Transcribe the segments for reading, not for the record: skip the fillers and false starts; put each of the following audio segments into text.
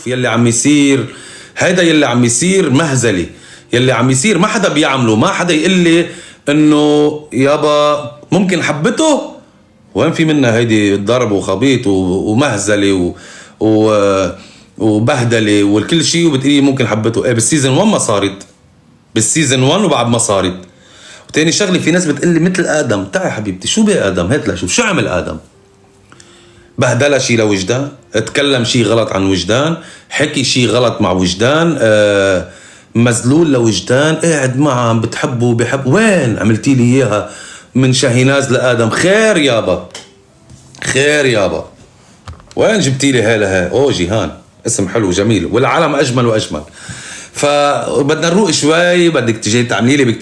يلي عم يصير هيدا، يلي عم يصير مهزلي، يلي عم يصير ما حدا بيعمله. ما حدا يقول لي انه يابا ممكن حبته. وين في منا هيدي ضرب وخبيط ومهزله وبهدله والكل شيء، وبتقولي ممكن حبته. ايه بالسيزون 1 ما صارت، بالسيزون 1 وبعد ما صارت. وتاني شغله، في ناس بتقلي مثل ادم. تعي حبيبتي، شو بي ادم؟ هات لشوف شو عمل ادم. بهدلها شي لوجدان، اتكلم شي غلط عن وجدان، حكي شي غلط مع وجدان، مزلول لوجدان، قاعد معها بتحبه بحب. وين عملتي لي اياها من شاهيناز لادم؟ خير يابا، خير يابا، وين جبتي لي هاي لها؟ اوه جيهان، اسم حلو جميل، والعالم اجمل واجمل. فبدنا نروق شوي. بدك تجي تعملي لي،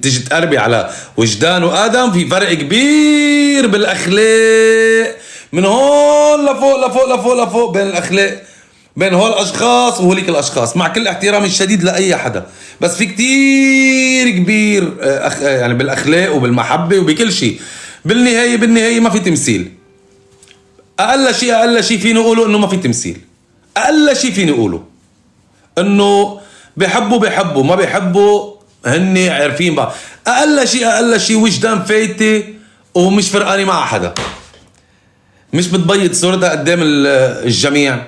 تجي تقربي على وجدان وادم. في فرق كبير بالاخلاق من هون لفوق لفوق لفوق لفوق بين الاخلاق، بين هول الاشخاص وهوليك الاشخاص، مع كل احترامي الشديد لاي حدا. بس في كتير كبير يعني بالاخلاق وبالمحبه وبكل شيء. بالنهايه ما في تمثيل. اقل شيء فيني اقوله انه ما في تمثيل. اقل شيء فيني اقوله انه بيحبوا ما بيحبوا، هني عارفين بعض. اقل شيء وجدان فايته ومش فرقاني مع حدا، مش بتبيض صورتها قدام الجميع.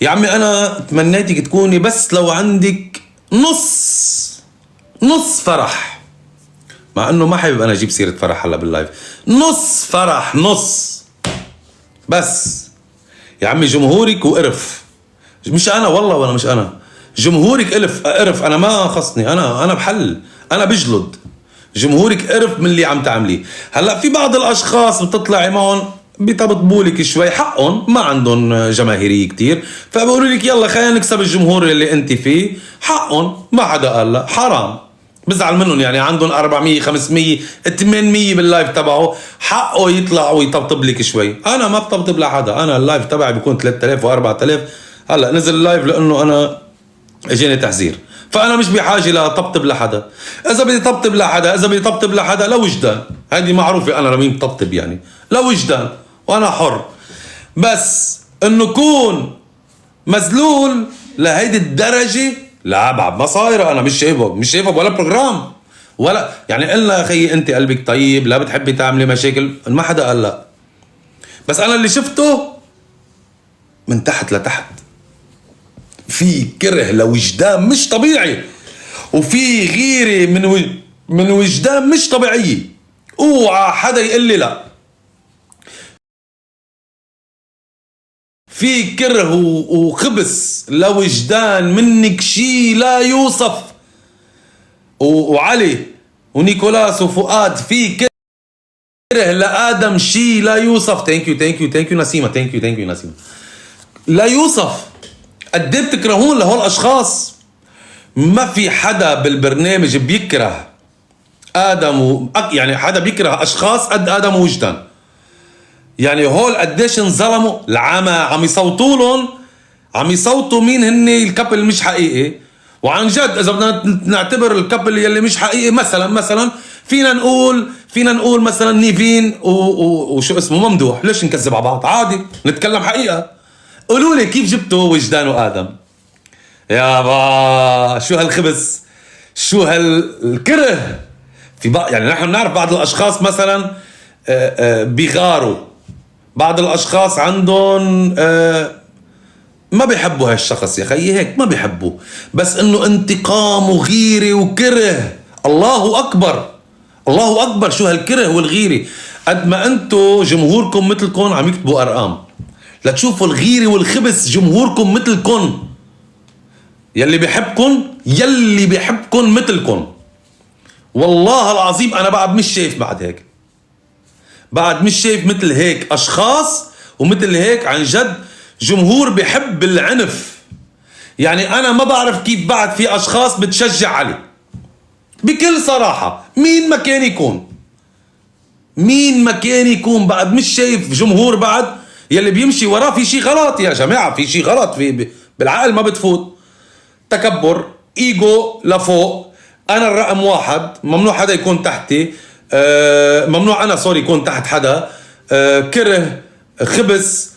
يا عمي انا تمنيتك تكوني بس لو عندك نص فرح، مع انه ما حابب انا اجيب سيرة فرح هلا باللايف. نص فرح، نص بس. يا عمي جمهورك وقرف، مش انا والله، وانا مش انا. جمهورك قرف. انا ما خصني، انا بحل، انا بجلد. جمهورك قرف من اللي عم تعمليه. هلا في بعض الاشخاص بتطلعي معهم بيطبطبولك شوي، حقهم ما عندهم جماهيريه كتير، فبقولوا لك يلا خلينا نكسب الجمهور اللي انت فيه. حقهم، ما حدا قال لا، حرام. بزعل منهم يعني، عندهم 400 500 800 باللايف تبعه، حقه يطلع ويطبطب لك شوي. انا ما بطبطب لحدا، انا اللايف تبعي بيكون 3000 و4000. هلا نزل اللايف لانه انا اجاني تحذير، فانا مش بحاجه لطبطب لحدا. اذا بدي طبطب لحدا لوجدان، هذه معروفه، انا لمين بطبطب يعني لوجدان، وانا حر. بس انه كون مذلول لهيدي الدرجه، لا بعد ما صايره. انا مش شايفه ولا بروجرام ولا يعني. قلنا اخي انت قلبك طيب، لا بتحبي تعملي مشاكل، ما حدا قال لا. بس انا اللي شفته من تحت لتحت، في كره لوجدان مش طبيعي، وفي غيره من وجدان مش طبيعيه. اوعى حدا يقول لي لا. في كره وخبث لوجدان منك شي لا يوصف. وعلي ونيكولاس وفؤاد، في كره لآدم شي لا يوصف. ثانك يو نسيمة، ثانك يو نسيمة. لا يوصف. قد ايه بتكرهون لهول الاشخاص. ما في حدا بالبرنامج بيكره ادم يعني حدا بيكره اشخاص قد ادم ووجدان. يعني هول قديش انظلموا. العامة عم يصوتوا لهم، عم يصوتوا مين هن الكابل مش حقيقي. وعن جد اذا بدنا نعتبر الكابل يلي مش حقيقي، مثلا فينا نقول مثلا نيفين وشو اسمه ممدوح. ليش نكذب على بعض؟ عادي نتكلم حقيقة. قولوا لي كيف جبتوا وجدان وادم؟ يابا شو هالخبث، شو هالكره. في بعض يعني نحن بنعرف بعض الاشخاص مثلا بيغاروا، بعض الاشخاص عندهم ما بيحبوا هالشخص. يا خيي هيك ما بيحبوا، بس انه انتقام وغيره وكره. الله اكبر، الله اكبر. شو هالكره والغيره. قد ما انتو جمهوركم مثلكم عم يكتبوا ارقام لتشوفوا الغيره والخبث. جمهوركم مثلكم، يلي بيحبكم مثلكم. والله العظيم انا بعد مش شايف مش شايف مثل هيك اشخاص، ومثل هيك عن جد جمهور بيحب العنف. يعني انا ما بعرف كيف بعد في اشخاص بتشجع علي بكل صراحة. مين ما كان يكون بعد مش شايف جمهور بعد يلي بيمشي وراه. في شي غلط يا جماعة، في شي غلط. بالعقل ما بتفوت. تكبر، ايجو لفوق. انا الرقم واحد، ممنوع حدا يكون تحتي. ممنوع انا يكون تحت حدا. كره، خبث،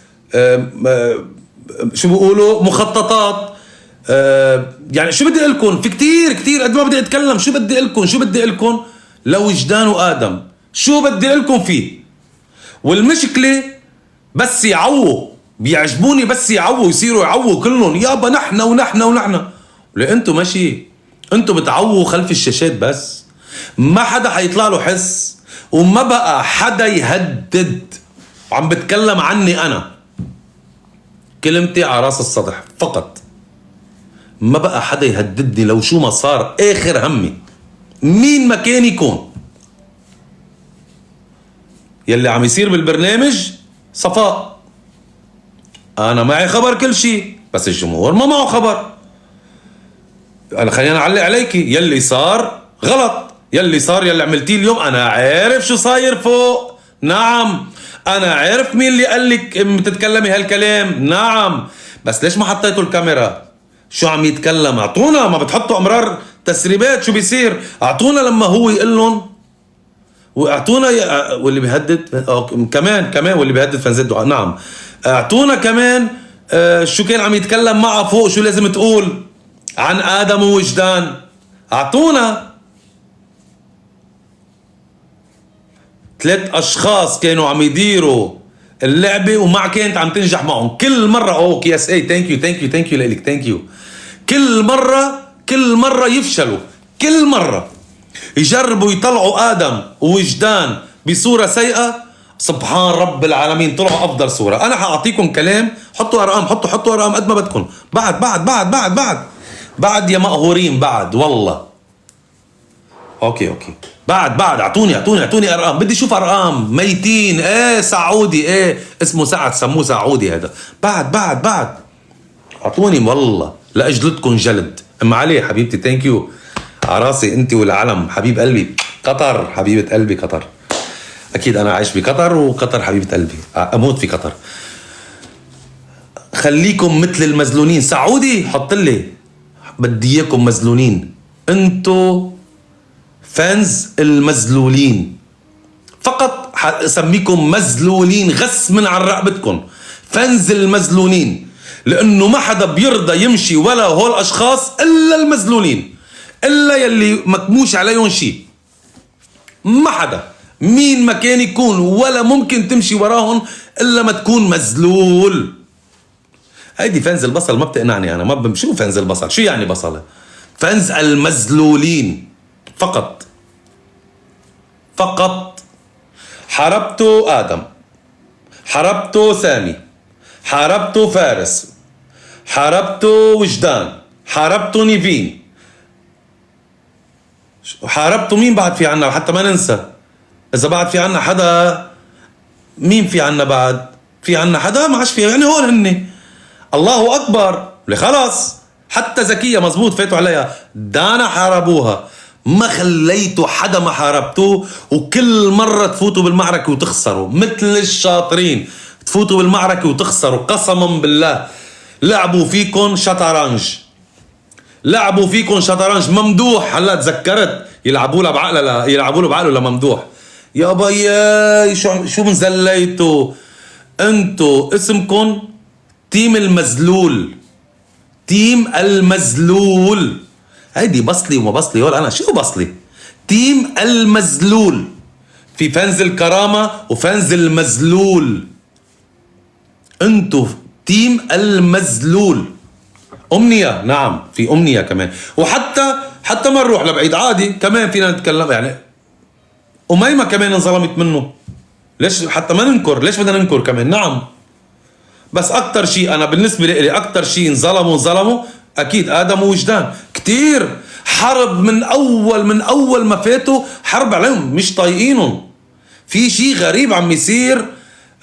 شو بيقولوا مخططات. يعني شو بدي لكم، في كتير قد ما بدي اتكلم. شو بدي لكم لوجدان ادم، شو بدي لكم فيه. والمشكله بس يعووا، بيعجبوني بس يعووا، يصيروا يعووا كلهم يابا نحن ونحن. ليه انتم ماشي، انتم بتعووا خلف الشاشات بس، ما حدا حيطلع له حس، وما بقى حدا يهدد. وعم بتكلم عني انا، كلمتي على راس السطح فقط. ما بقى حدا يهددني لو شو ما صار. اخر همي مين ما كان يكون، يلي عم يصير بالبرنامج صفاء انا معي خبر كل شيء، بس الجمهور ما معه خبر. انا خلينا اعلق عليكي، يلي صار غلط، يلي عملتيه اليوم انا عارف شو صاير فوق. نعم انا عارف مين اللي قال لك بتتكلمي هالكلام. نعم بس ليش ما حطيتوا الكاميرا؟ شو عم يتكلم؟ اعطونا، ما بتحطوا امرار تسريبات شو بيصير؟ اعطونا لما هو يقول لهم، واعطونا واللي بيهدد كمان واللي بيهدد فنزد. نعم اعطونا كمان شو كان عم يتكلم معه فوق، شو لازم تقول عن ادم ووجدان. اعطونا 3 اشخاص كانوا عم يديروا اللعبه وما كانت عم تنجح معهم كل مره. اوكي يس اي ثانك يو لك، ثانك يو. كل مره يفشلوا، كل مره يجربوا يطلعوا ادم ووجدان بصوره سيئه. سبحان رب العالمين طلعوا افضل صوره. انا حاعطيكم كلام، حطوا ارقام، حطوا ارقام قد ما بدكم. بعد يا مقهورين بعد والله. اوكي بعد اعطوني ارقام، بدي اشوف ارقام. ميتين سعودي اسمه سعد، سموه سعودي هذا. بعد اعطوني والله لاجلدكم جلد. ام علي حبيبتي ثانك يو على راسي انت والعلم، حبيب قلبي. قطر حبيبه قلبي، قطر اكيد انا عايش بقطر، وقطر حبيبه قلبي، اموت في قطر. خليكم مثل المزلونين. سعودي حط لي بدي اياكم مزلونين، انتو فانز المزلولين فقط. اسميكم مزلولين غس من عن رقبتكم، فانز المزلولين، لانه ما حدا بيرضى يمشي ولا هول اشخاص الا المزلولين، الا يلي مكموش عليهم شيء. ما حدا مين ما كان يكون ولا ممكن تمشي وراهم الا ما تكون مزلول. هيدي فانز البصل ما بتقنعني انا. ما شو فانز البصل؟ شو يعني بصله؟ فانز المزلولين فقط. حاربتوا آدم، حاربتوا سامي، حاربتوا فارس، حاربتوا وجدان، حاربتوا نيفين، حاربتوا مين بعد في عنا؟ حتى ما ننسى إذا بعد في عنا حدا. مين في عنا بعد؟ في عنا حدا؟ ما عادش في. يعني هون هني الله أكبر. خلاص حتى زكية مزبوط فاتوا عليها. دانا حاربوها، ما خليتوا حدا ما حاربتوه. وكل مرة تفوتوا بالمعركة وتخسروا مثل الشاطرين. تفوتوا بالمعركة وتخسروا قسما بالله. لعبوا فيكم شطرنج ممدوح. هلا تذكرت يلعبوا له بعقله لممدوح. يا بياي شو منزليتوا انتو؟ اسمكم تيم المزلول. هيدي بصلي وما بصلي ولا انا. شو بصلي؟ تيم المزلول. في فانز الكرامة وفانز المزلول. انتو تيم المزلول. امنية، نعم في امنية كمان. وحتى ما نروح لبعيد عادي كمان فينا نتكلم. يعني أميمة كمان انظلمت منه. ليش حتى ما ننكر؟ ليش بدنا ننكر كمان؟ نعم بس اكتر شيء انا بالنسبة لي اكتر شيء انظلموا اكيد ادم ووجدان. كتير حرب من اول ما فاتوا حرب عليهم، مش طايقينهم. في شيء غريب عم يصير.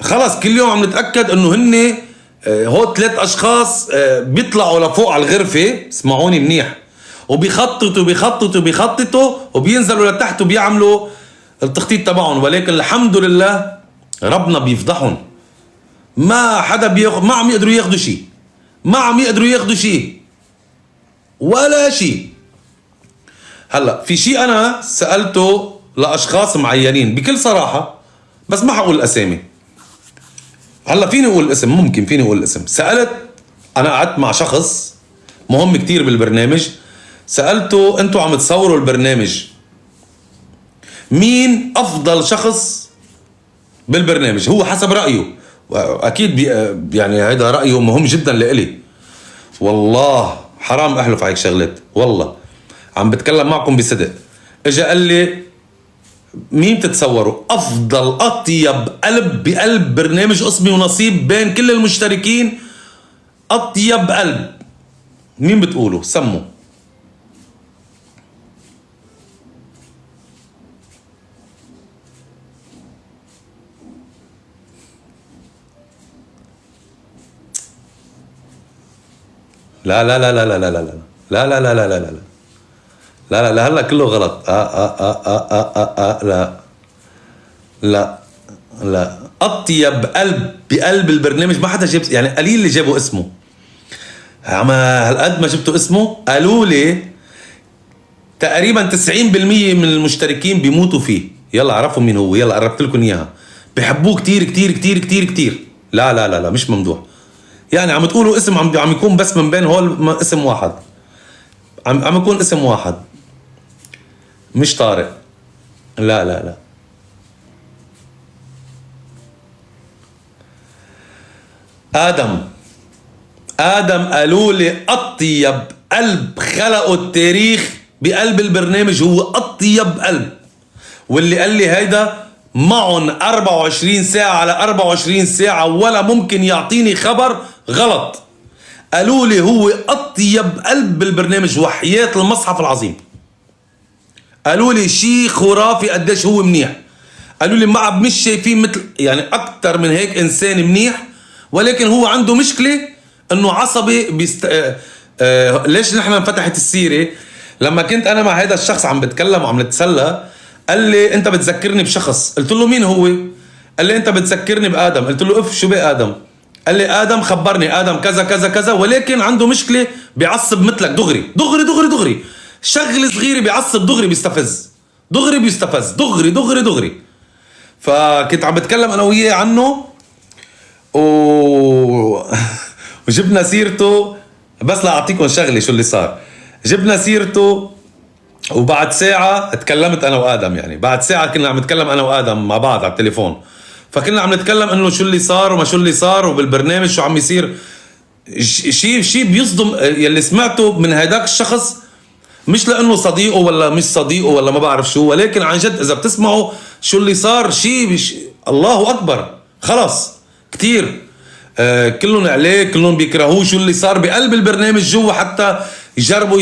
خلص كل يوم عم نتاكد انه هن هو 3 اشخاص بيطلعوا لفوق على الغرفه. اسمعوني منيح. وبيخططوا وبينزلوا لتحت وبيعملوا التخطيط تبعهم. ولكن الحمد لله ربنا بيفضحهم. ما حدا ما عم يقدروا ياخذوا شيء ولا شيء. هلا في شيء انا سالته لاشخاص معينين بكل صراحه، بس ما حقول اسامي. هلا فيني اقول الاسم، ممكن فيني اقول الاسم. سالت انا قعدت مع شخص مهم كتير بالبرنامج، سألته انتوا عم تصوروا البرنامج مين افضل شخص بالبرنامج؟ هو حسب رأيه، اكيد يعني هيدا رأيه مهم جدا لإلي، والله حرام احلف عليك شغلات، والله عم بتكلم معكم بصدق. اجا قال لي مين تتصوروا افضل اطيب قلب بقلب برنامج قسمي ونصيب بين كل المشتركين؟ اطيب قلب مين بتقولوا؟ سموا. لا لا لا لا لا لا لا لا لا لا لا لا لا لا لا لا لا هلا كله غلط. لا لا لا، اطيب قلب بقلب البرنامج ما حدا جاب، يعني قليل اللي جابوا اسمه. اما هالقد ما جبتوا اسمه قالوا لي تقريبا 90% من المشتركين بيموتوا فيه. يلا عرفوا مين هو، يلا قربت لكم اياها. بحبوه كتير كتير كتير كتير كتير. لا لا لا لا مش ممدوح، يعني عم تقولوا اسم عم يكون بس من بين هول اسم واحد، عم يكون اسم واحد مش طارق. لا لا لا آدم قالوا لي أطيب قلب خلقوا التاريخ بقلب البرنامج، هو أطيب قلب. واللي قال لي هيدا معن 24 ساعة على 24 ساعة ولا ممكن يعطيني خبر غلط. قالوا لي هو أطيب قلب بالبرنامج وحياة المصحف العظيم. قالوا لي شيء خرافي قديش هو منيح. قالوا لي مش شايفين مثل يعني أكتر من هيك إنسان منيح، ولكن هو عنده مشكلة انه عصبي ليش نحن انفتحت السيرة؟ لما كنت انا مع هذا الشخص عم بتكلم وعم نتسلى، قال لي انت بتذكرني بشخص. قلت له مين هو؟ قال لي انت بتذكرني بآدم. قلت له اف شو بآدم؟ آدم؟ قال لي آدم خبرني آدم كذا كذا كذا، ولكن عنده مشكلة بيعصب مثلك دغري دغري دغري دغري، شغل صغيرة بيعصب دغري بيستفز دغري بيستفز دغري دغري دغري. فكنت عم بتكلم انا وياه عنه وجبنا سيرته. بس لاعطيكم شغله شو اللي صار، جبنا سيرته وبعد ساعه تكلمت انا وادم، يعني بعد ساعه كنا عم نتكلم انا وادم مع بعض على التليفون، فكنا عم نتكلم انه شو اللي صار وما شو اللي صار وبالبرنامج شو عم يصير. شيء بيصدم يلي سمعته من هيداك الشخص، مش لانه صديقه ولا مش صديقه ولا ما بعرف شو، ولكن عن جد اذا بتسمعوا شو اللي صار شيء الله اكبر. خلص كتير كلهم عليه، كلهم بيكرهوه. شو اللي صار بقلب البرنامج جوا حتى يجربوا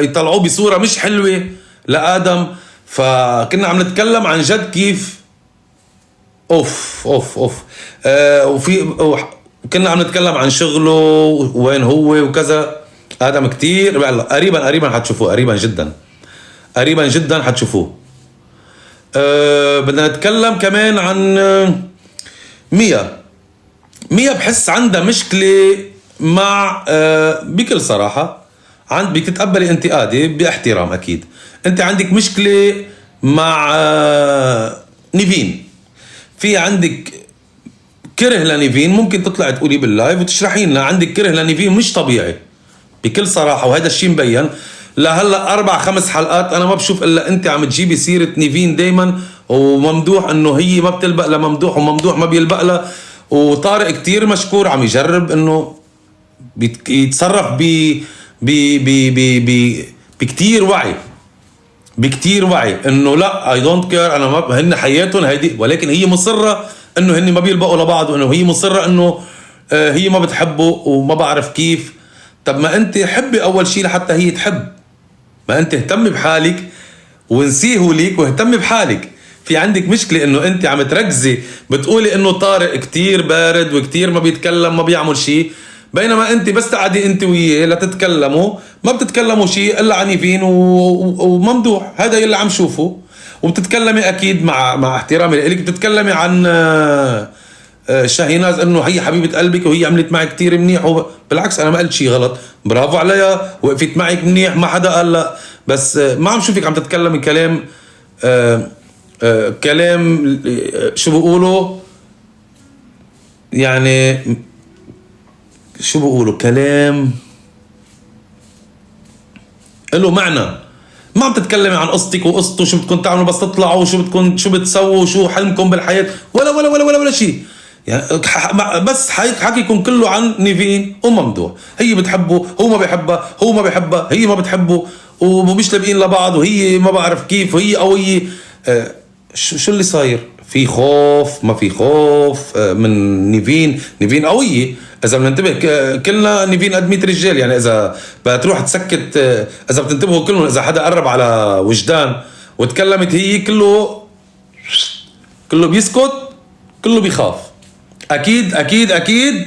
يطلعوه بصورة مش حلوة لآدم. فكنا عم نتكلم عن جد كيف اوف اوف اوف كنا عم نتكلم عن شغله وين هو وكذا. آدم كتير قريبا حتشوفوه، قريبا جدا حتشوفوه. بدنا نتكلم كمان عن ميا. بحس عندها مشكلة مع بكل صراحة، بتتقبلي انتقادي باحترام أكيد. أنت عندك مشكلة مع نيفين، في عندك كره لنيفين. ممكن تطلع تقولي باللايف وتشرحي لنا عندك كره لنيفين مش طبيعي بكل صراحة، وهذا الشيء مبين لهلا 4-5 حلقات. أنا ما بشوف إلا أنت عم تجيبي سيرة نيفين دايما، وممدوح إنه هي ما بتلبق لممدوح وممدوح ما بيلبق لها. وطارق كتير مشكور عم يجرب انه يتصرف بكتير وعي، بكتير وعي انه لا اي دونت كير، انا ما هن حياتهم هيدي، ولكن هي مصره انه هن ما بيلبقوا لبعض، وانه هي مصره انه هي ما بتحبه وما بعرف كيف. طب ما انت حبي اول شيء لحتى هي تحب، ما انت اهتمي بحالك ونسيه ليك واهتمي بحالك. في عندك مشكلة انه انت عم تركزي بتقولي انه طارق كتير بارد وكتير ما بيتكلم ما بيعمل شيء، بينما انت بس تقعدي انت وياه لتتكلموا ما بتتكلموا شيء الا عن يفين وممدوح. هذا يلي عم شوفه. وبتتكلمي اكيد مع احترامي لك بتتكلمي عن شاهيناز انه هي حبيبة قلبك وهي عملت معي كتير منيح. بالعكس انا ما قلت شيء غلط، برافو عليها وقفت معك منيح، ما حدا قال لا. بس ما عم شوفك عم تتكلمي كلام كلام شو بقولوا يعني شو بقولوا كلام له معنى. ما عم تتكلمي عن قصتك وقصته شو بدكم تعملوا بس تطلعوا شو بدكم شو بتسووا شو حلمكم بالحياة ولا شيء يعني. بس حكيكم كله عن نيفين وممدوح. هي بتحبه هو ما بيحبها، هو ما بيحبها هي ما بتحبه، ومش لابقين لبعض، وهي ما بعرف كيف، وهي قوية. شو اللي صاير؟ في خوف ما في خوف من نيفين قوية. اذا بننتبه كلنا نيفين قد 100 رجال يعني. اذا بتروح تسكت اذا بتنتبهوا كلهم، اذا حدا قرب على وجدان وتكلمت هي كله بيسكت، كله بيخاف. اكيد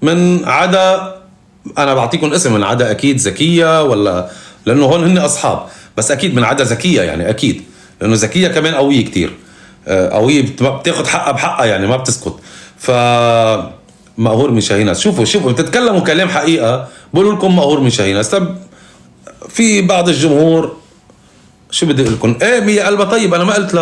من عدا، انا بعطيكم اسم، من عدا اكيد زكية، ولا لانه هون هن اصحاب، بس اكيد من عدا زكية يعني اكيد، لانه زكية كمان قوية كتير، قوية بتاخد حقها بحقها يعني ما بتسكت. ف مقهور من شاهيناس. شوفوا بتتكلموا كلام حقيقة، بقولوا لكم مقهور من شاهيناس. طب في بعض الجمهور شو بدي اقول لكم؟ ايه مية قلبها طيب، انا ما قلت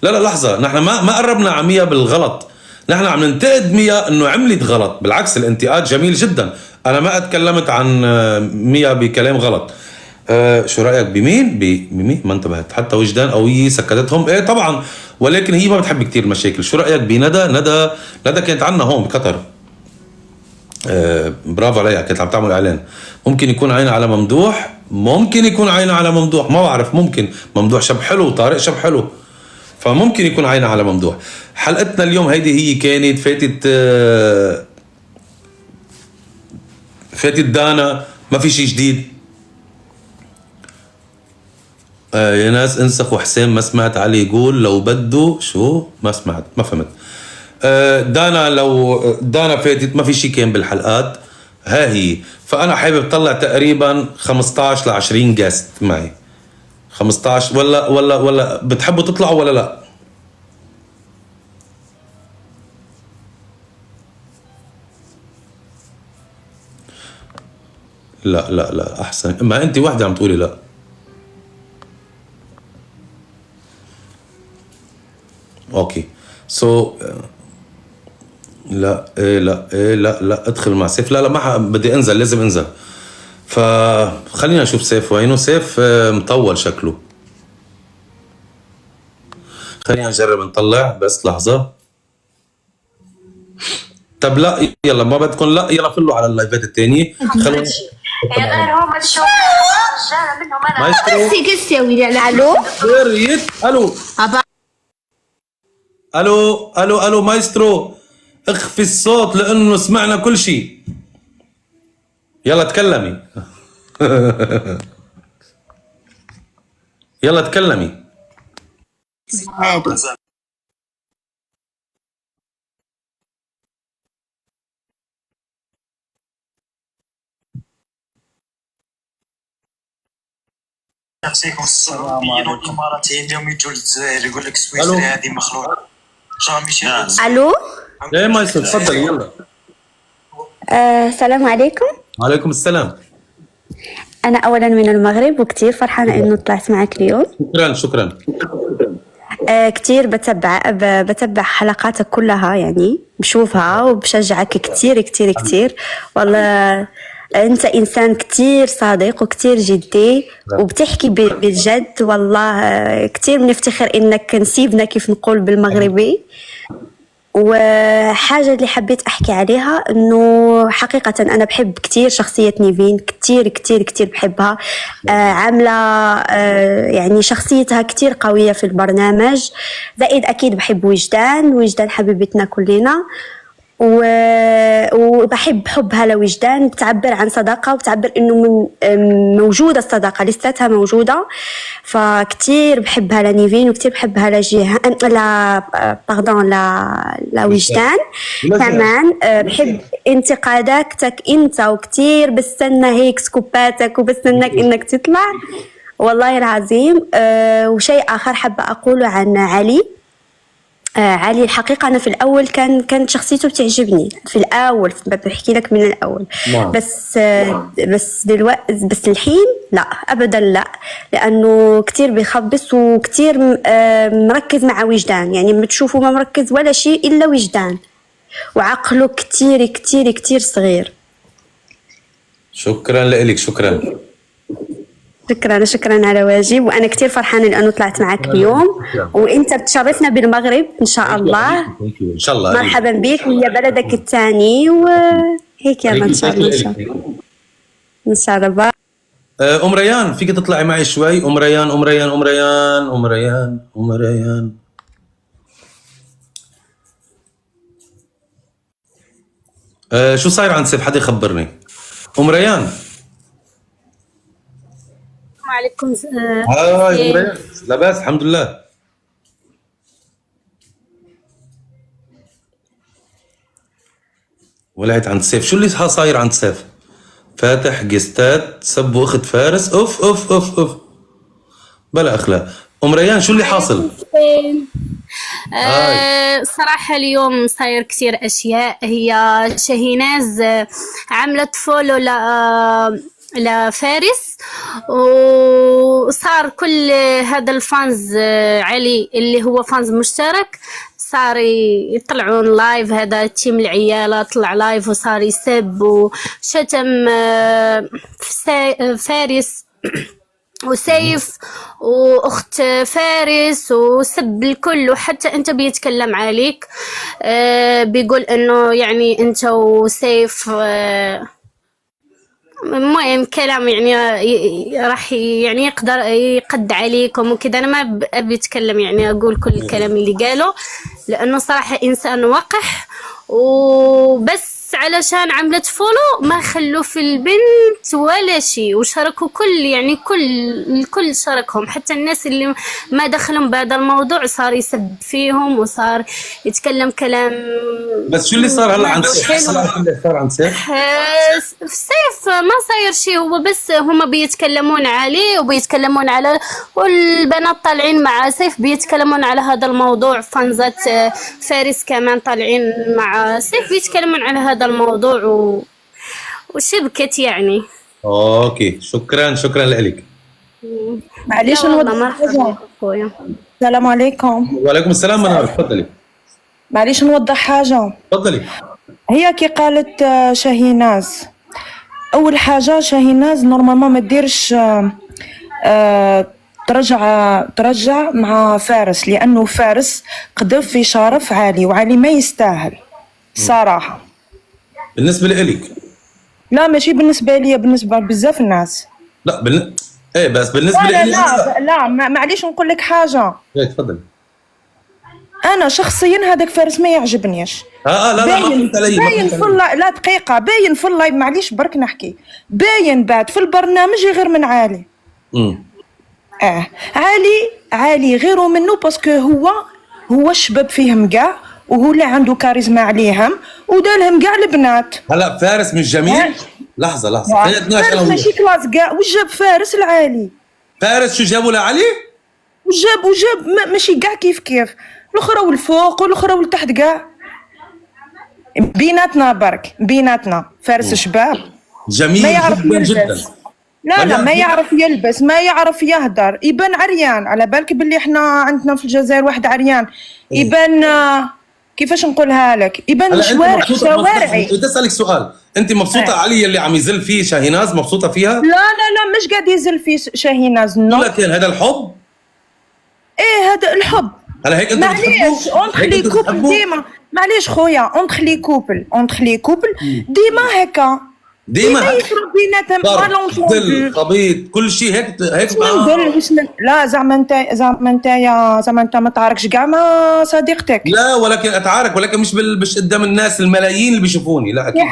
لا لحظة، نحن ما قربنا على مية بالغلط، نحن عم ننتقد مية انه عملت غلط. بالعكس الانتقاد جميل جدا، انا ما اتكلمت عن مية بكلام غلط. شو رأيك بمين؟ بمين؟ ما انتبهت. حتى وجدان قوية سكتتهم. ايه طبعا، ولكن هي ما بتحب كتير المشاكل. شو رأيك بندى؟ ندى كانت عنا هون بقطر. برافو عليها، كانت عم تعمل اعلان. ممكن يكون عينها على ممدوح، ما بعرف. ممكن ممدوح شاب حلو، طارق شاب حلو، فممكن يكون عينها على ممدوح. حلقتنا اليوم هيدي هي كانت فاتت دانا، ما في شي جديد. يا ناس انسخوا حسين، ما سمعت علي يقول لو بده شو، ما سمعت ما فهمت. دانا، لو دانا فاتت ما في شي كان بالحلقات، ها هي. فانا حابب طلع تقريبا 15 ل 20 جاست معي. 15 ولا بتحبوا تطلعوا ولا لا؟ لا احسن، ما انت وحده عم تقولي لا. اوكي سو لا ادخل مع سيف. لا ما بدي انزل، لازم انزل. فخلينا نشوف سيف وينه. سيف مطول شكله. خلينا نجرب نطلع بس لحظة. طب لا يلا، ما بدكم لا يلا خلوا على اللايفات الثانية. خلوا مايسترو. قسي يا ويلي. الو الو مايسترو، اخفي الصوت لانه سمعنا كل شيء. يلا تكلمي. يلا تكلمي. يعطيكم السعوديين والاماراتيين اليوم يجوا للجزائر يقول لك سويسرا هذه مخلوقه. الو ايه مايسترو تفضل يلا. السلام عليكم. وعليكم السلام. انا اولا من المغرب، وكتير فرحانه انه طلعت معك اليوم. شكرا. كتير بتبع حلقاتك كلها، يعني بشوفها وبشجعك كتير والله. انت انسان كتير صادق وكتير جدي وبتحكي بالجد والله. كتير بنفتخر انك نسيبنا كيف نقول بالمغربي. وحاجة اللي حبيت أحكي عليها إنه حقيقة أنا بحب كتير شخصية نيفين، كتير بحبها. عاملة يعني شخصيتها كتير قوية في البرنامج. زائد أكيد بحب وجدان حبيبتنا كلنا. وبحب حبها لوجدان، بتعبر عن صداقة وبتعبر إنه من موجودة الصداقة، لساتها موجودة. فكتير بحبها لنيفين وكتير بحبها لوجدان كمان. بحب انتقاداتك انت، وكتير بستنى هيك سكوباتك وبستناك انك تطلع والله العظيم. وشيء آخر حابة أقوله عن علي. علي الحقيقة أنا في الأول كانت شخصيته بتعجبني في الأول، بحكي لك من الأول. بس دلوقتي، بس الحين لا أبدا لا، لأنه كتير بيخبص وكتير مركز مع وجدان. يعني بتشوفه ما مركز ولا شيء إلا وجدان، وعقله كتير صغير. شكرا لك، شكرا. شكرا على واجب، وانا كثير فرحانه لانه طلعت معك اليوم، وانت بتشرفنا بالمغرب ان شاء الله. ان شاء الله. مرحبا بك، وهي بلدك الثاني وهيك يلا ان شاء الله. ان شاء الله. ام ريان فيك تطلعي معي شوي؟ ام ريان ام ريان ام ريان ام ريان ام ريان. شو صاير عند سيف؟ حدا يخبرني. ام ريان. عليكم. هاي ام ريان، لاباس الحمد لله. ولعت عند سيف. شو اللي صاير عند سيف؟ فاتح جستات سبوا اخت فارس. اوف اوف اوف اوف، بلا اخلاق. ام ريان شو اللي حاصل؟ صراحة اليوم صاير كثير أشياء. هي شاهيناز عملت فولو لفارس، وصار كل هذا الفانز علي اللي هو فانز مشترك صار يطلعون لايف. هذا تيم العيالة طلع لايف وصار يسب وشتم فارس وسيف واخت فارس وسب الكل، وحتى انت بيتكلم عليك. بيقول انه يعني انت وسيف المهم كلام يعني راح يعني يقدر يقد عليكم وكذا. انا ما ابي اتكلم يعني اقول كل الكلام اللي قاله، لانه صراحه انسان وقح، وبس علشان عملت فولو ما خلوا في البنت ولا شيء، وشاركوا كل يعني الكل شاركهم، حتى الناس اللي ما دخلهم بهذا الموضوع صار يسب فيهم وصار يتكلم كلام. بس شو اللي صار هلا عند سيف؟ شو اللي صار عند سيف؟ سيف ما صاير شيء، هو بس هم بيتكلمون عليه وبيتكلمون على، والبنات طالعين مع سيف بيتكلمون على هذا الموضوع. فانزات فارس كمان طالعين مع سيف بيتكلمون على هذا الموضوع وشبكت يعني. اوكي شكرا لك. معليش نوضح حاجة. السلام عليكم. وعليكم السلام. منار تفضلي. معليش نوضح حاجة. تفضلي. هي كي قالت شاهيناز، أول حاجة شاهيناز نورمالمون ما تديرش ترجع مع فارس، لأنه فارس قذف في شرف عالي، وعلي ما يستاهل صراحة. بالنسبة لإلك؟ لا ماشي بالنسبة لي، بالنسبة بزاف الناس. لا ايه بس بالنسبة لا لي لا معليش نقول لك حاجة. ايه تفضلي. أنا شخصيا هذاك فارس ما يعجبنيش. لا باين في اللايف. لا دقيقة، باين في اللايف، معليش برك نحكي، باين بعد في البرنامج غير من عالي. عالي غيرو منه، باسكو هو الشباب فيهم كاع، وهو اللي عنده كاريزما عليهم ودالهم كاع البنات. هلا فارس مش جميل؟ لحظة فارس ماشي كلاس كاع. وش جاب فارس العالي؟ فارس شو جابوا لعلي؟ وجاب ماشي كاع كيف الاخرى والفوق والاخرى والتحت كاع بيناتنا برك، بيناتنا. فارس شباب جميل، ما يعرف جدا يلبس. لا ما يعرف يلبس، ما يعرف يهدر، يبان عريان. على بالك باللي احنا عندنا في الجزائر واحد عريان يبان كيفاش نقولها لك، يبان شوارعي. بدي اسالك سؤال، انت مبسوطه علي اللي عم يزل فيه شاهيناز؟ مبسوطه فيها؟ لا مش قاعد يزل فيه شاهيناز. لكن هذا الحب. ايه هذا الحب. هلا هيك انت معليش اونتخ لي كوبل ديما، معليش خويا اونتخ لي كوبل ديما هكا، ديما يشرب بيناتهم ضل خبيط كل شيء هيك لا زعما انت ما تعاركش كاع مع صديقتك. لا ولكن اتعارك، ولكن مش قدام الناس الملايين اللي بيشوفوني. لا اكيد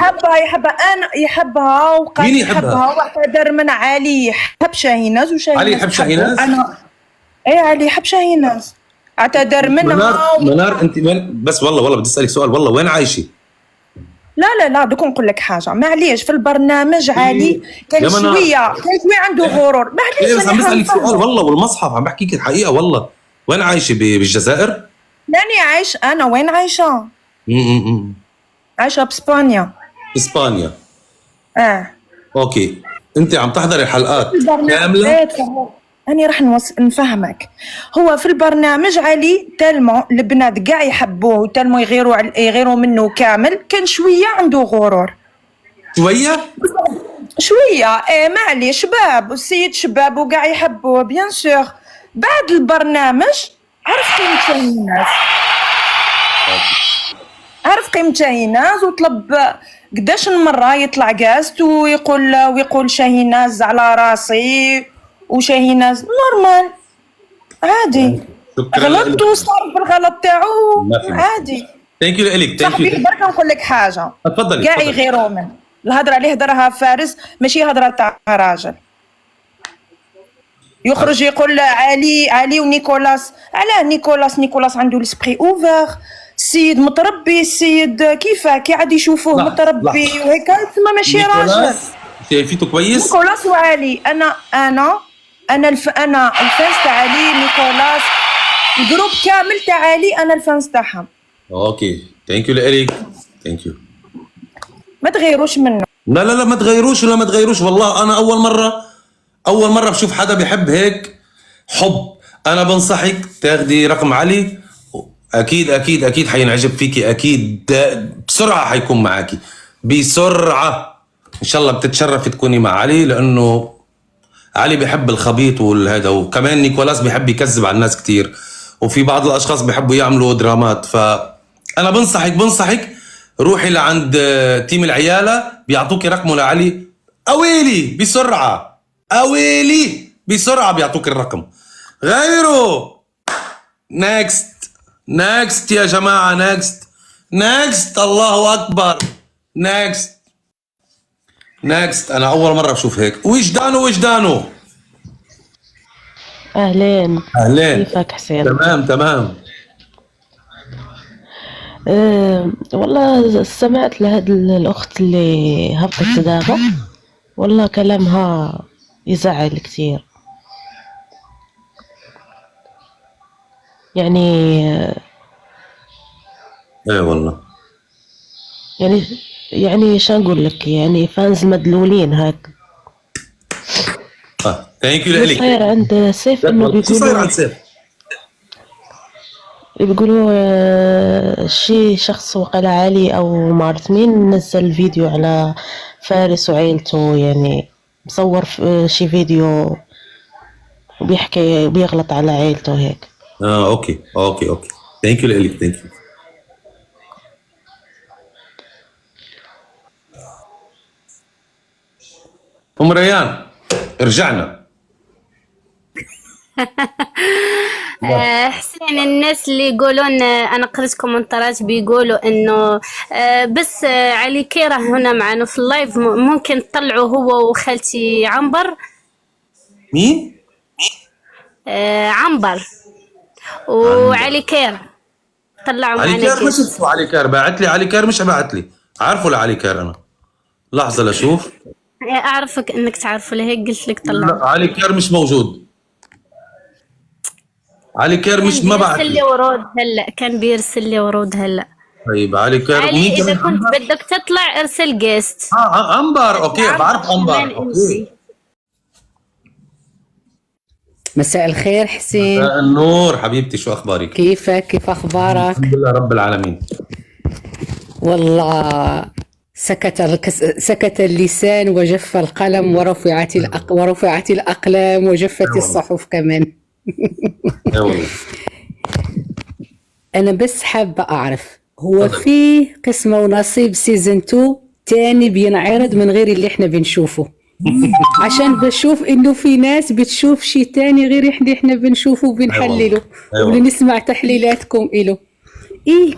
يحبها وقال مين يحبها واعتذر من علي. يحب شاهيناز علي يحب شاهيناز. علي يحب شاهيناز، اعتذر منها. منار انت بس والله بدي اسالك سؤال، والله وين عايشه؟ لا دوك نقول لك حاجه، معليش في البرنامج عالي كان شويه عنده غرور. معليش بس عم بسالك سؤال والله، والمصحف عم بحكيك الحقيقه والله. وين عايشه؟ بالجزائر؟ لاني عايش انا. وين عايشه؟ عايشه باسبانيا. اسبانيا. اوكي. انت عم تحضري حلقات كامله؟ أنا راح نفهمك. هو في البرنامج علي تلمو البنات كاع يحبوه وتلمو يغيروا منه كامل، كان شويه عنده غرور. شويه؟ شويه معليش شباب، السيد شباب وكاع يحبوه بيان سور. بعد البرنامج عرف قيمة شاهيناز، عرف قيمة شاهيناز وطلب قداش من مرة يطلع جاست ويقول شاهيناز على راسي وشاهيناز نورمال عادي. غلط وصار بالغلط تاعو عادي. ثانك يو لك. صاحبي برك نقول لك حاجة، تفضلي. كاع يغيروا من الهضرة اللي هضرها فارس ماشي هضرة تاع راجل. يخرج يقول علي ونيكولاس. علاه نيكولاس عنده لسبري اوفر، السيد متربي، السيد كيفاه كي عاد يشوفوه متربي وهيك تما ماشي راجل. شايفيته كويس نيكولاس وعلي. انا الفانس تاع علي، نيكولاس، الجروب كامل تاع علي انا الفانس تاعهم. اوكي ثانك يو لك. ثانك يو. ما تغيروش منه. لا ما تغيروش ولا ما تغيروش. والله انا اول مره بشوف حدا بيحب هيك حب. انا بنصحك تاخدي رقم علي، اكيد حينعجب فيكي، اكيد بسرعه حيكون معاكي بسرعه ان شاء الله. بتتشرفي تكوني مع علي لانه علي بيحب الخبيط والهذا، وكمان نيكولاس بيحب يكذب على الناس كتير، وفي بعض الاشخاص بيحبوا يعملوا درامات. فانا بنصحك روحي لعند تيم العياله بيعطوكي رقمه لعلي. اويلي بسرعه بيعطوك الرقم. غيره نيكست يا جماعه، نيكست الله اكبر. نيكست انا اول مره بشوف هيك. وجدانه اهلين. كيفك حسين؟ تمام. والله سمعت لهاد الأخت اللي هبطت دابا، والله كلامها يزعل كتير. يعني ايه والله يعني شو نقول لك، يعني فانز مدلولين هاك. ثانك يو لك. صاير عند سيف انه بيقولوا شي شخص وقال علي او ما عرفت مين نزل فيديو على فارس وعيلته، يعني مصور شي فيديو وبيحكي بيغلط على عيلته هيك. اوكي ثانك يو لك. ثانك يو. ام ريان رجعنا. حسين، الناس اللي يقولون انا قريت كومنتات بيقولوا انه بس علي كيرة هنا معنا في اللايف، ممكن تطلعوا هو وخالتي عنبر. مين؟ عنبر وعلي كيرة طلعوا معنا. علي كير مش شفتوا علي كير باعت لي. علي كير مش باعت لي. عارفه لعلي كير انا. لحظه لاشوف. اعرفك انك تعرفه لهيك قلت لك طلع. لا علي كير مش موجود. علي كير مش ما بعت لي ورود هلا. كان بيرسل لي ورود هلا. طيب علي كير علي اذا كنت بدك تطلع ارسل جيست. عنبر. اوكي بعرف عنبر. اوكي. مساء الخير حسين. مساء النور حبيبتي، شو اخبارك؟ كيفك؟ كيف اخبارك؟ الحمد لله رب العالمين. والله سكت اللسان وجف القلم ورفعت الأقلام وجفت الصحف كمان. أنا بس حابة أعرف، هو في قسمة ونصيب سيزن 2 تاني بينعرض من غير اللي احنا بنشوفه؟ عشان بشوف انه في ناس بتشوف شي تاني غير احنا بنشوفه وبنحلله وبنسمع تحليلاتكم إله. ايه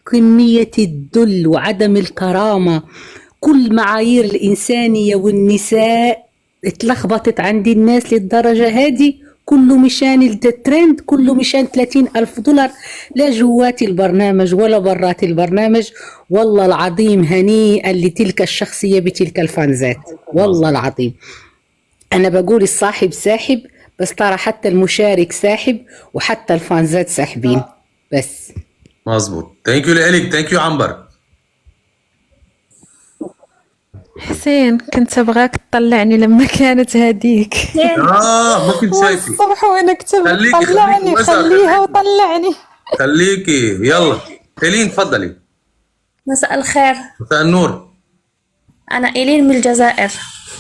كمية الذل وعدم الكرامة، كل معايير الإنسانية والنساء اتلخبطت عند الناس للدرجة هذه، كله مشان الترند، كله مشان 30,000 دولار، لا جوات البرنامج ولا برات البرنامج. والله العظيم هنيئا لتلك الشخصية بتلك الفانزات، والله العظيم. أنا بقول الصاحب ساحب، بس ترى حتى المشارك ساحب وحتى الفانزات ساحبين. بس مظبوط. ثانك يو لك. ثانك يو عنبر. حسين، كنت ابغاك تطلعني لما كانت هذيك. ما كنت شايفك الصبح وانا كتبت طلعني، خليها وطلعني. خليكي يلا. هيلين تفضلي. مساء الخير. مساء النور. أنا إيلين من الجزائر.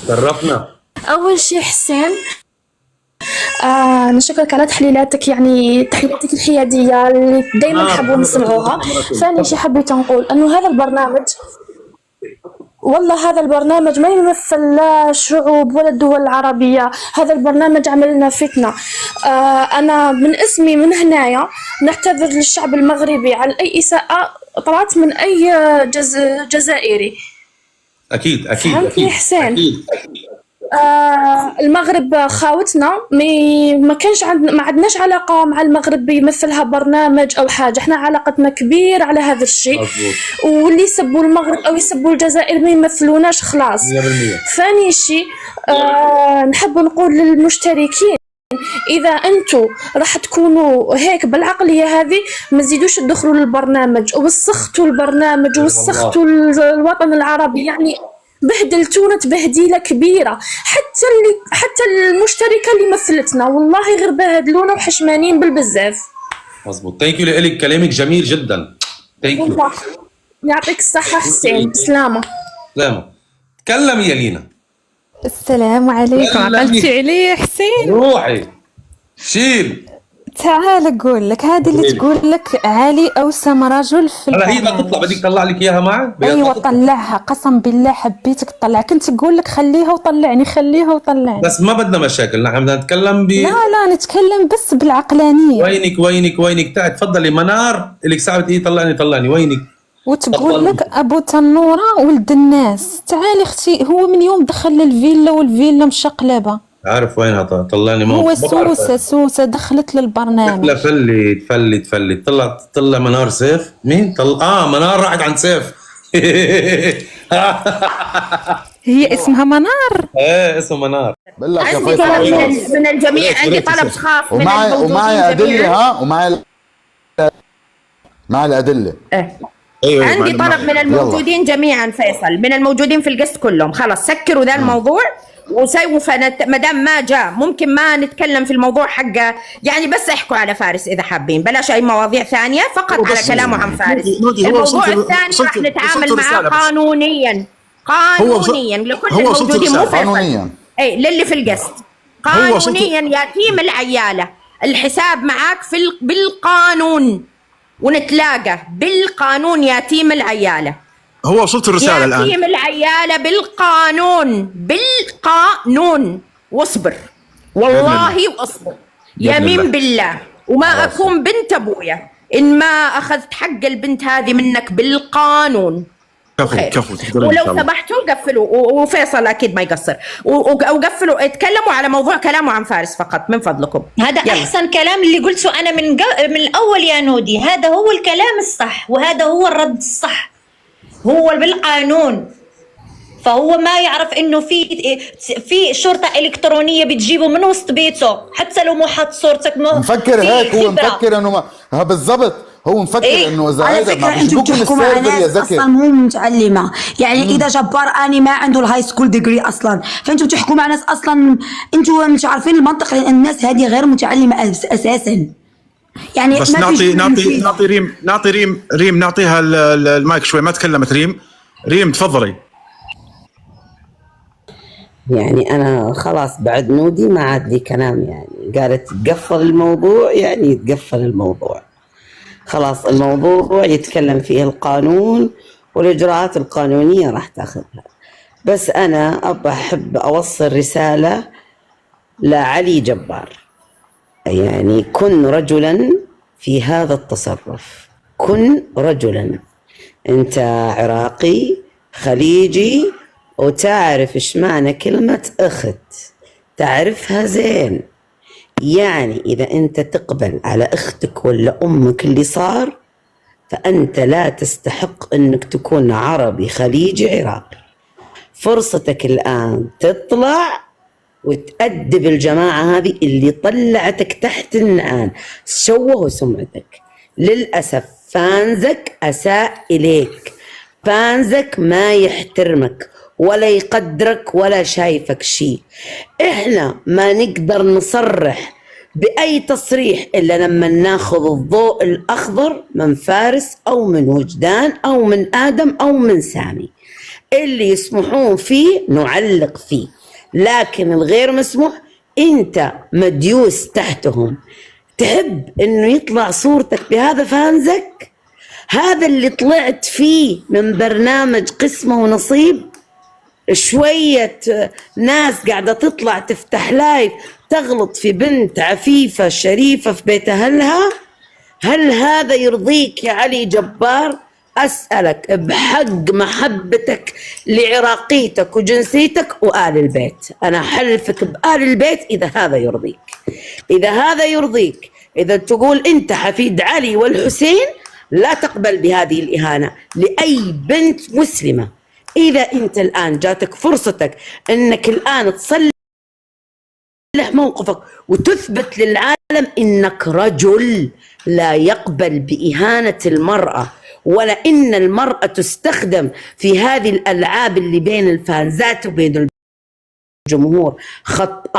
شرفنا. أول شي حسين، نشكرك على تحليلاتك، يعني تحليلاتك الحيادية اللي دايما نحبوا نسمعوها. ثاني شي حبيت نقول أنه هذا البرنامج، والله هذا البرنامج ما يمثل لا الشعوب ولا الدول العربية. هذا البرنامج عمل لنا فتنة. أنا من اسمي من هنايا نعتذر للشعب المغربي على أي إساءة طلعت من أي جزائري. اكيد اكيد فهمتني اكيد حسين؟ اكيد. المغرب خاوتنا، ما كانش ما عندناش علاقة مع المغرب يمثلها برنامج أو حاجة. احنا علاقتنا كبير على هذا الشيء، واللي يسبوا المغرب أو يسبوا الجزائر ما يمثلوناش خلاص. 100%. ثاني شيء نحب نقول للمشتركين، إذا أنتوا راح تكونوا هيك بالعقلية هذه ما تزيدوش تدخلوا للبرنامج ووسختوا البرنامج ووسختوا الوطن العربي. يعني بهدلتونا تبهديله كبيره. حتى المشتركه اللي مثلتنا والله غير بهدلونا وحشمانين بالبزاف. مظبوط. ثانك يو لك، كلامك جميل جدا. ثانك يو. والله يعطيك الصحه حسين. سلامه. سلامة. تكلمي يا لينا. السلام عليكم. عقلتي علي حسين؟ روحي شيل. تعال اقول لك، هذه اللي تقول لك علي اوسم رجل في هلا هي البرنامج. بدها تطلع، بدك تطلع لك اياها معك؟ ايوه طلعها، قسم بالله حبيتك تطلع. كنت اقول لك خليها وطلعني، خليها وطلعني. بس ما بدنا مشاكل، نحن بدنا نتكلم لا نتكلم بس بالعقلانيه. وينك تعي تفضلي. منار لك ساعة ايه طلعني وينك؟ وتقول لك ابو تنوره ولد الناس. تعالي اختي، هو من يوم دخل الفيلا والفيلا مشقلبه. عارف وينها؟ طلعني. هو سوسه دخلت للبرنامج. لا فلت طلع منار سيف. مين منار راحت عند سيف. هي اسمها منار. ايه اسمها منار. بالله يا عندي طلب من الجميع، عندي طلب خاص من ومعي ادله، معي الادله. أيوة عندي طلب من الموجودين جميعا، فيصل، من الموجودين في القسط كلهم، خلاص سكروا ذا الموضوع وسوف ما دام ما جاء ممكن ما نتكلم في الموضوع حقه، يعني بس احكوا على فارس اذا حابين، بلاش اي مواضيع ثانيه، فقط على كلامه عن فارس. الموضوع الثاني راح نتعامل معاه قانونيا لكل الموجودين، مو قانونيا اي للي في القسط قانونيا. يتيم العياله الحساب معاك بالقانون، ونتلاقى بالقانون. يتيم العياله هو وصلت الرسالة الآن. يتيم العيالة بالقانون واصبر والله واصبر يمين بالله، وما أكون بنت أبويا إن ما أخذت حق البنت هذه منك بالقانون. كفو ولو سمحتوا قفلوا، وفيصل أكيد ما يقصر، وقفلوا اتكلموا على موضوع كلامه عن فارس فقط من فضلكم. هذا أحسن كلام اللي قلته أنا من الأول يا نودي. هذا هو الكلام الصح، وهذا هو الرد الصح، هو بالقانون. فهو ما يعرف انه في شرطه الكترونيه بتجيبه من وسط بيته، حتى لو مو حاط صورتك. مفكر هيك هو، مفكر انه بالضبط، هو مفكر انه اذا هذا ما بيجيبوكم السيرفر يا زكي. اصلا مو متعلمه، يعني اذا جبار اني ما عنده الهاي سكول ديجري اصلا، فانتوا بتحكوا مع ناس اصلا انتوا مش عارفين المنطق. الناس هذه غير متعلمه اساسا. يعني بس نعطي ريم نعطيها المايك شوي. ما تكلمت ريم تفضلي. يعني أنا خلاص بعد نودي ما عاد لي كلام، يعني قالت تقفل الموضوع، يعني يتقفل الموضوع خلاص. الموضوع يتكلم فيه القانون والإجراءات القانونية راح تاخذها. بس أنا أحب أوصل رسالة لعلي جبار، يعني كن رجلا في هذا التصرف، كن رجلا. أنت عراقي خليجي وتعرف إيش معنى كلمة أخت، تعرفها زين. يعني إذا أنت تقبل على أختك ولا أمك اللي صار، فأنت لا تستحق أنك تكون عربي خليجي عراقي. فرصتك الآن تطلع وتأدب الجماعة هذه اللي طلعتك تحت النعال، شوهوا سمعتك. للأسف فانزك أساء إليك، فانزك ما يحترمك ولا يقدرك ولا شايفك شيء. إحنا ما نقدر نصرح بأي تصريح إلا لما ناخذ الضوء الأخضر من فارس أو من وجدان أو من آدم أو من سامي. اللي يسمحون فيه نعلق فيه، لكن الغير مسموح انت مديوس تحتهم. تحب انه يطلع صورتك بهذا فانزك؟ هذا اللي طلعت فيه من برنامج قسمة ونصيب. شوية ناس قاعدة تطلع تفتح لايف تغلط في بنت عفيفة شريفة في بيت أهلها. هل هذا يرضيك يا علي جبار؟ أسألك بحق محبتك لعراقيتك وجنسيتك وآل البيت، أنا حلفك بآل البيت إذا هذا يرضيك. إذا هذا يرضيك، إذا تقول أنت حفيد علي والحسين، لا تقبل بهذه الإهانة لأي بنت مسلمة. إذا أنت الآن جاتك فرصتك أنك الآن تصلح موقفك وتثبت للعالم أنك رجل لا يقبل بإهانة المرأة، ولا إن المرأة تستخدم في هذه الألعاب اللي بين الفانزات وبين الجمهور، خط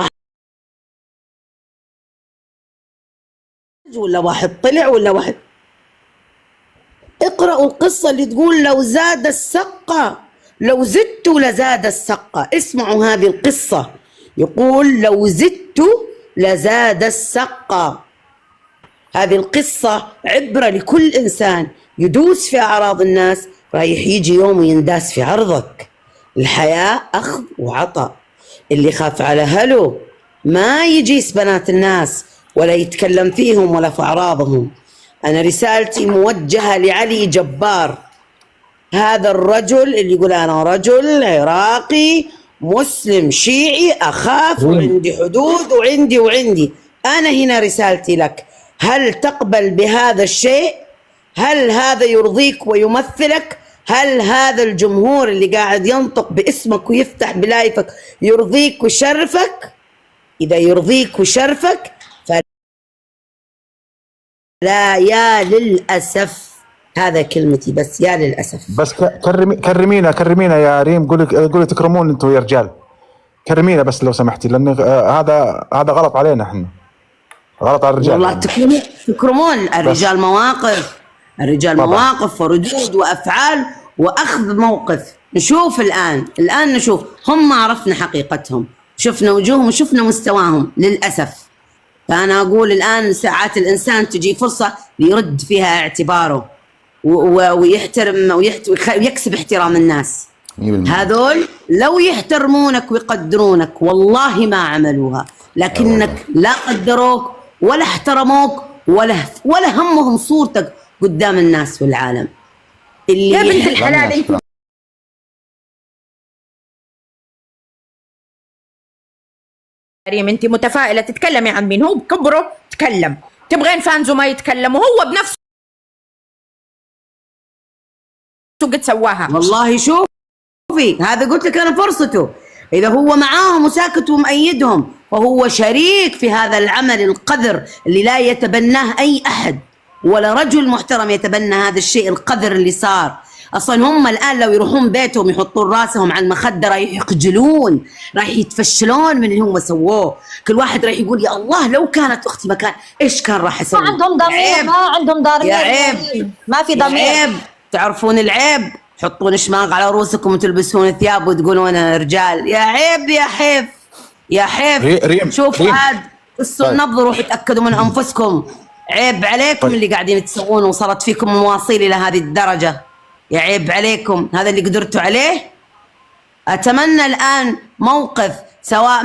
ولا واحد طلع ولا واحد. اقرأوا القصة اللي تقول لو زاد السقة، لو زدت لزاد السقة. اسمعوا هذه القصة، يقول لو زدت لزاد السقة. هذه القصة عبرة لكل إنسان يدوس في أعراض الناس، رايح يجي يوم ينداس في عرضك. الحياة أخذ وعطاء. اللي خاف على أهله ما يجيس بنات الناس ولا يتكلم فيهم ولا في أعراضهم. أنا رسالتي موجهة لعلي جبار، هذا الرجل اللي يقول أنا رجل عراقي مسلم شيعي أخاف وعندي حدود وعندي. أنا هنا رسالتي لك، هل تقبل بهذا الشيء؟ هل هذا يرضيك ويمثلك؟ هل هذا الجمهور اللي قاعد ينطق باسمك ويفتح بلايفك يرضيك ويشرفك؟ إذا يرضيك ويشرفك فلا، يا للأسف. هذا كلمتي بس، يا للأسف. بس كرمينا يا ريم، قولي تكرمون انتم يا رجال، كرمينا بس لو سمحتي، لان هذا غلط علينا احنا، غلط على الرجال. والله تكرمون الرجال، مواقف الرجال طبعا. مواقف وردود وأفعال وأخذ موقف. نشوف الآن نشوف، هم ما عرفنا حقيقتهم، شفنا وجوههم وشفنا مستواهم للأسف. فأنا أقول الآن ساعات الإنسان تجي فرصة يرد فيها اعتباره ويحترم ويكسب احترام الناس. هذول لو يحترمونك ويقدرونك والله ما عملوها، لكنك لا قدروك ولا احترموك ولا همهم صورتك قدام الناس والعالم. اللي يا بنت الحلال انت كريم، انت متفائله تتكلمي عن مين؟ هو بكبره تكلم، تبغين فانزو ما يتكلموا؟ هو بنفسه قد سواها. والله شوفي، هذا قلت لك انا فرصته. اذا هو معاهم وساكت ومؤيدهم فهو شريك في هذا العمل القذر اللي لا يتبناه اي احد، ولا رجل محترم يتبنى هذا الشيء القذر اللي صار. اصلا هم الان لو يروحون بيتهم يحطون راسهم على المخده رايح يخجلون، رايح يتفشلون من اللي هم سووه. كل واحد رايح يقول يا الله لو كانت اختي مكان ايش كان راح اسوي. ما عندهم ضمير، ما عندهم ضمير، يا عيب، ما في ضمير. يا عيب، تعرفون العيب؟ تحطون شماغ على رؤوسكم وتلبسون ثياب وتقولون انا رجال. يا عيب يا حيف يا حيف. شوفوا عاد قصوا النبض وروحوا تاكدوا من انفسكم. عيب عليكم اللي قاعدين تسوون، وصلت فيكم مواصيل الى هذه الدرجه. يا عيب عليكم، هذا اللي قدرتوا عليه. اتمنى الان موقف سواء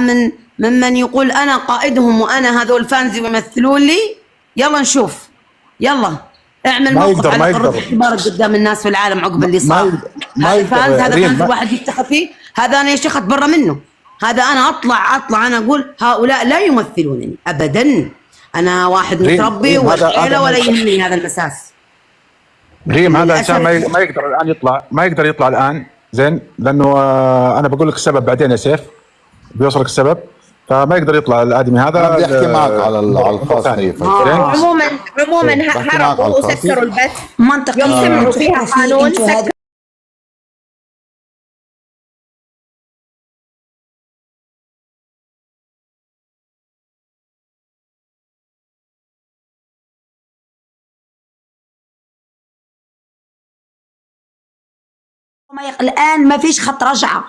ممن يقول انا قائدهم وانا هذول فانزي ويمثلون لي. يلا نشوف، يلا اعمل موقف على قرب اعتبارك قدام الناس في العالم عقب اللي صار. هذا فانز الواحد يفتخر فيه، هذا انا يا شيخ اتبرى منه. هذا انا اطلع انا اقول هؤلاء لا يمثلونني ابدا. انا واحد متربي ولا يهمني هذا المساس. ريم هذا عشان ما يقدر الان يطلع، ما يقدر يطلع الان، زين، لانه انا بقول لك السبب بعدين يا سيف، بيوصلك السبب، فما يقدر يطلع الادمي هذا. انا بدي احكي معك على الخاص. عموما هربوا وسكروا البث. منطقي يوم سمعوا فيها قانون الان ما فيش خط رجعه،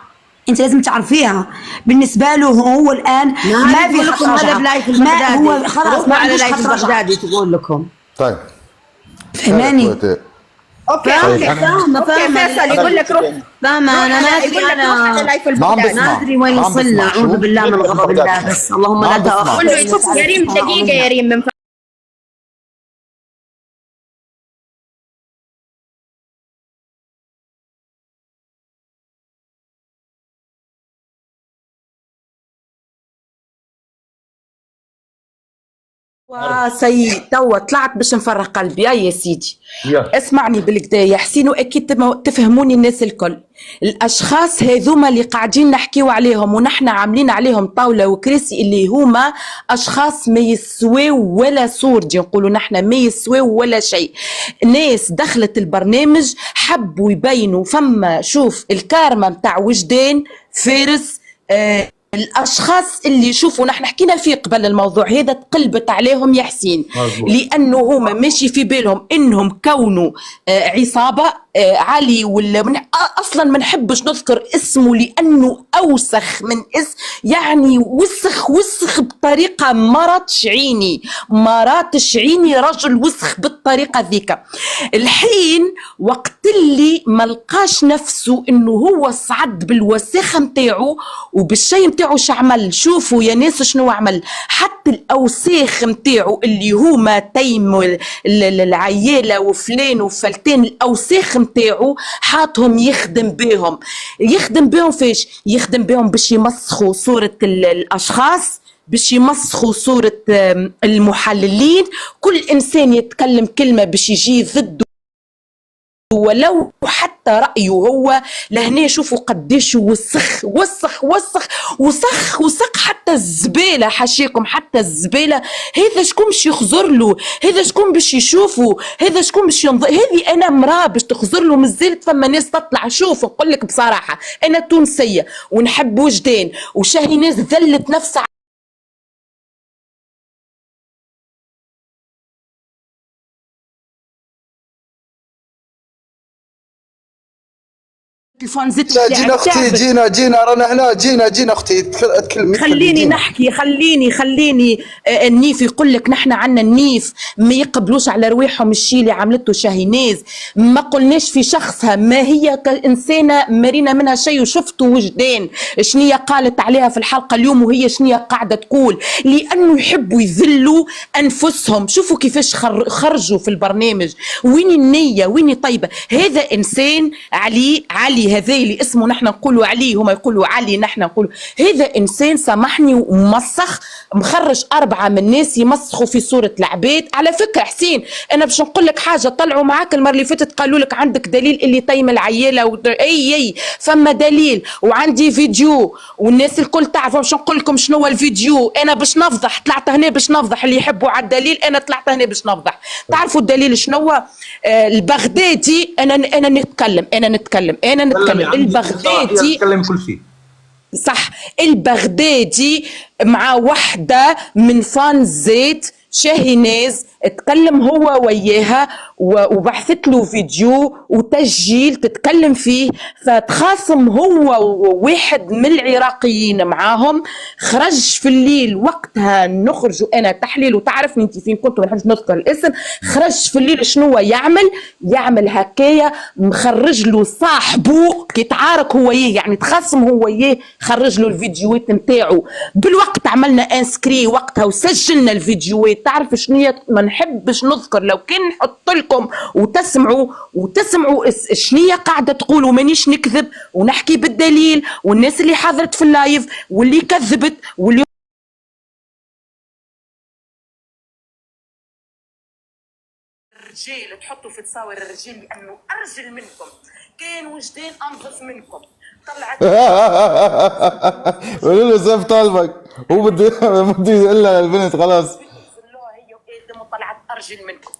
انت لازم تعرفيها. بالنسبه له هو الان ما في خط رجعه، ما هو خلاص ما عندوش خط رجعه. تقول لكم طيب فهماني؟ اوكي فاهمة فيصل يقول لك روح. فاهمة. أنا ما أدري، ما أدري وين وصلنا. أعوذ بالله من غضب الله، بس اللهم لا تأخذ. قول له يشوف يا ريم دقيقة يا ريم من سيد توا طلعت باش نفرغ قلبي يا سيدي. اسمعني بالكدا يا حسين، واكيد تفهموني الناس الكل. الاشخاص هذوما اللي قاعدين نحكيو عليهم ونحن عاملين عليهم طاوله وكراسي، اللي هما اشخاص ما يسويو ولا صورتي، نقولوا نحن ما يسويو ولا شيء. ناس دخلت البرنامج حبوا يبينوا فما شوف الكارما متاع وجدان فارس. الاشخاص اللي يشوفوا نحن حكينا فيه قبل الموضوع هذا، تقلبت عليهم يا حسين لانه هما ماشي في بالهم انهم كونوا عصابه. علي ولا اصلا ما نحبش نذكر اسمه لانه اوسخ من اسم، يعني وسخ بطريقه مراتش عيني رجل وسخ بالطريقه ذيك. الحين وقت اللي ما لقاش نفسه انه هو صعد بالوساخه نتاعو وبالشيء نتاعو شعمل. شوفوا يا ناس شنو عمل، حتى الاوساخ نتاعو اللي هما تيم العياله وفلان وفلتان، الاوساخ نتاعو حاطهم يخدم بهم فيش؟ يخدم بهم باش يمسخوا صورة الاشخاص، باش يمسخوا صورة المحللين. كل انسان يتكلم كلمة باش يجي ضده ولو حتى رأيه هو. لهنا شوفوا قديش وسخ حتى الزبالة. حاشيكم حتى الزبالة. هذا شكون باش يخزر له؟ هذا شكون باش يشوفه؟ هذا شكون باش ينظر؟ هذه انا مراه باش تخزر له. مازالت فما ناس تطلع. شوف نقول لك بصراحة، انا تونسية ونحب وجدان، وشاهي ناس ذلت نفسها تلفون زدت. جينا اختي، جينا رانا هنا، جينا اختي تكلمي. خليني نحكي، خليني النيف يقول لك نحن عنا النيف ما يقبلوش على رواحهم الشيء اللي عملته شاهيناز. ما قلناش في شخصها، ما هي كإنسانة مرينا منها شيء. وشفتوا وجدان شنية قالت عليها في الحلقة اليوم، وهي شنية قاعدة تقول لأنه يحبوا يذلوا أنفسهم. شوفوا كيفاش خرجوا في البرنامج. وين النية؟ وين طيبة؟ هذا إنسان علي هذا اللي اسمه نحن نقولوا علي، هما يقولوا علي نحن نقولوا هذا انسان سامحني ومسخ. مخرج 4 من الناس يمسخوا في صورة العباد. على فكرة حسين انا باش نقول لك حاجة، طلعوا معاك المرة اللي فاتت قالوا لك عندك دليل اللي تيم العيالة اي فما دليل وعندي فيديو والناس الكل تعرف. باش نقول لكم شنو هو الفيديو. انا باش نفضح، طلعت هنا باش نفضح. اللي يحبوا على الدليل انا طلعت هنا باش نفضح. تعرفوا الدليل شنو هو؟ البغدادي. انا نتكلم البغدادي نتكلم كل شيء صح. البغدادي مع وحده من فان زيت شاهيناز، اتكلم هو وياها وبحثت له فيديو وتسجيل تتكلم فيه. فتخاصم هو وواحد من العراقيين معاهم. خرج في الليل وقتها نخرج انا تحليل، وتعرفني انت فين كنت ما نحبش نذكر الاسم. خرج في الليل شنو يعمل هكايا. مخرج له صاحبه كي تعارك هو يعني تخاصم هو خرج له الفيديوهات نتاعو. بالوقت عملنا انسكري وقتها وسجلنا الفيديوهات. تعرف شنو ما نحبش نذكر، لو كان نحط لكم وتسمعوا شنية قاعدة تقول ومانيش نكذب ونحكي بالدليل. والناس اللي حضرت في اللايف واللي كذبت واللي الرجال تحطوا في تصاور الرجال لأنه أرجل منكم. كان وجدان أنظف منكم. طلعت قولوا له سيف طالبك، هو بده يقول لها البنت خلاص طلعت أرجل منكم.